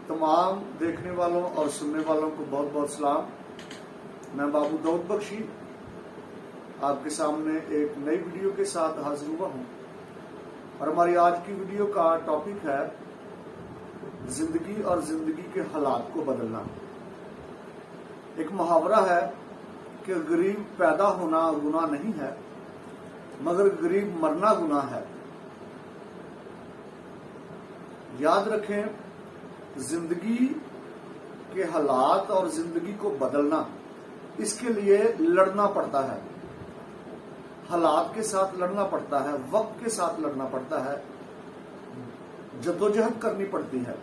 तमाम देखने वालों और सुनने वालों को बहुत बहुत सलाम। मैं बाबू दाऊद बख्शी आपके सामने एक नई वीडियो के साथ हाजिर हुआ हूं और हमारी आज की वीडियो का टॉपिक है जिंदगी और जिंदगी के हालात को बदलना। एक मुहावरा है कि गरीब पैदा होना गुनाह नहीं है मगर गरीब मरना गुनाह है। याद रखें, जिंदगी के हालात और जिंदगी को बदलना, इसके लिए लड़ना पड़ता है, हालात के साथ लड़ना पड़ता है, वक्त के साथ लड़ना पड़ता है, जद्दोजहद करनी पड़ती है।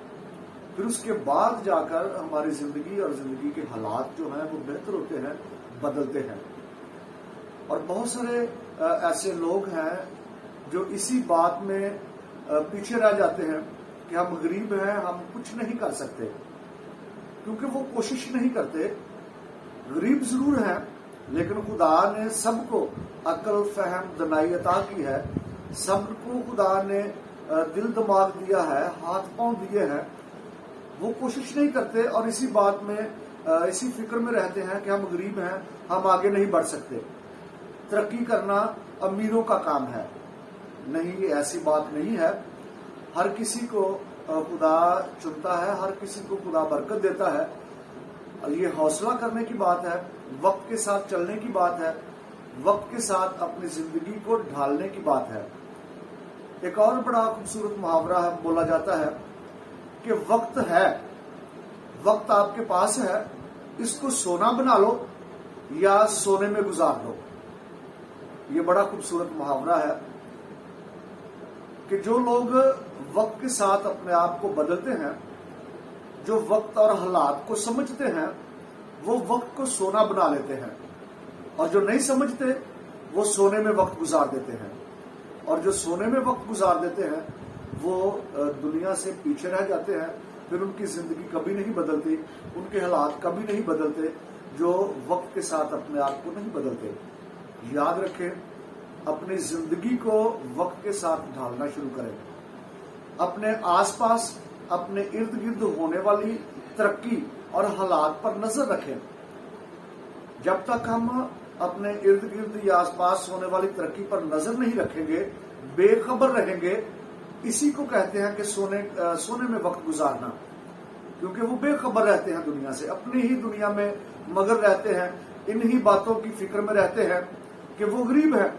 फिर उसके बाद जाकर हमारी जिंदगी और जिंदगी के हालात जो हैं वो बेहतर होते हैं, बदलते हैं। और बहुत सारे ऐसे लोग हैं जो इसी बात में पीछे रह जाते हैं कि हम गरीब हैं, हम कुछ नहीं कर सकते, क्योंकि वो कोशिश नहीं करते। गरीब जरूर हैं लेकिन खुदा ने सबको अकल फहम दनाई अता की है, सबको खुदा ने दिल दिमाग दिया है, हाथ पांव दिए हैं। वो कोशिश नहीं करते और इसी बात में इसी फिक्र में रहते हैं कि हम गरीब हैं, हम आगे नहीं बढ़ सकते। तरक्की करना अमीरों का काम है। नहीं, ये ऐसी बात नहीं है। हर किसी को खुदा चुनता है, हर किसी को खुदा बरकत देता है। और ये हौसला करने की बात है, वक्त के साथ चलने की बात है, वक्त के साथ अपनी जिंदगी को ढालने की बात है। एक और बड़ा खूबसूरत मुहावरा है, बोला जाता है कि वक्त है, वक्त आपके पास है, इसको सोना बना लो या सोने में गुजार दो। ये बड़ा खूबसूरत मुहावरा है कि जो लोग वक्त के साथ अपने आप को बदलते हैं, जो वक्त और हालात को समझते हैं, वो वक्त को सोना बना लेते हैं। और जो नहीं समझते वो सोने में वक्त गुजार देते हैं। और जो सोने में वक्त गुजार देते हैं वो दुनिया से पीछे रह जाते हैं। फिर उनकी जिंदगी कभी नहीं बदलती, उनके हालात कभी नहीं बदलते, जो वक्त के साथ अपने आप को नहीं बदलते। याद रखें, अपनी जिंदगी को वक्त के साथ ढालना शुरू करें। अपने आसपास, अपने इर्द गिर्द होने वाली तरक्की और हालात पर नजर रखें। जब तक हम अपने इर्द गिर्द या आसपास होने वाली तरक्की पर नजर नहीं रखेंगे, बेखबर रहेंगे, इसी को कहते हैं कि सोने में वक्त गुजारना। क्योंकि वो बेखबर रहते हैं दुनिया से, अपनी ही दुनिया में मगन रहते हैं, इन्हीं बातों की फिक्र में रहते हैं कि वो गरीब है।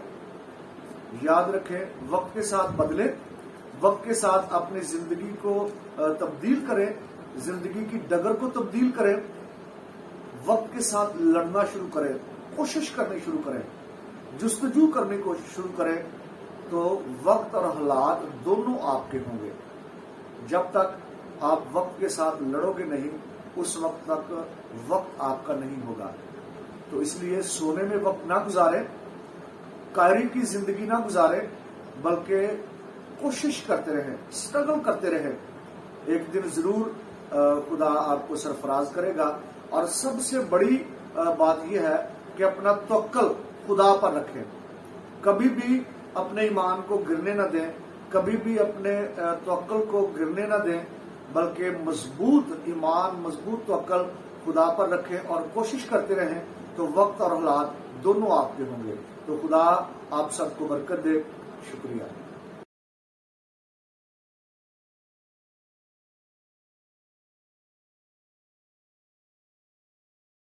याद रखें, वक्त के साथ बदले, वक्त के साथ अपनी जिंदगी को तब्दील करें, जिंदगी की डगर को तब्दील करें, वक्त के साथ लड़ना शुरू करें, कोशिश करनी शुरू करें, जुस्तजू करने को शुरू करें, तो वक्त और हालात दोनों आपके होंगे। जब तक आप वक्त के साथ लड़ोगे नहीं, उस वक्त तक वक्त आपका नहीं होगा। तो इसलिए सोने में वक्त ना गुजारें, कायरी की जिंदगी ना गुजारें, बल्कि कोशिश करते रहें, स्ट्रगल करते रहें। एक दिन जरूर खुदा आपको सरफराज करेगा। और सबसे बड़ी बात यह है कि अपना तवक्कल खुदा पर रखें। कभी भी अपने ईमान को गिरने न दें, कभी भी अपने तवक्कल को गिरने न दें, बल्कि मजबूत ईमान, मजबूत तवक्कल खुदा पर रखें और कोशिश करते रहें। तो वक्त और हालात दोनों आपके होंगे। तो खुदा आप सबको बरकत दे। शुक्रिया।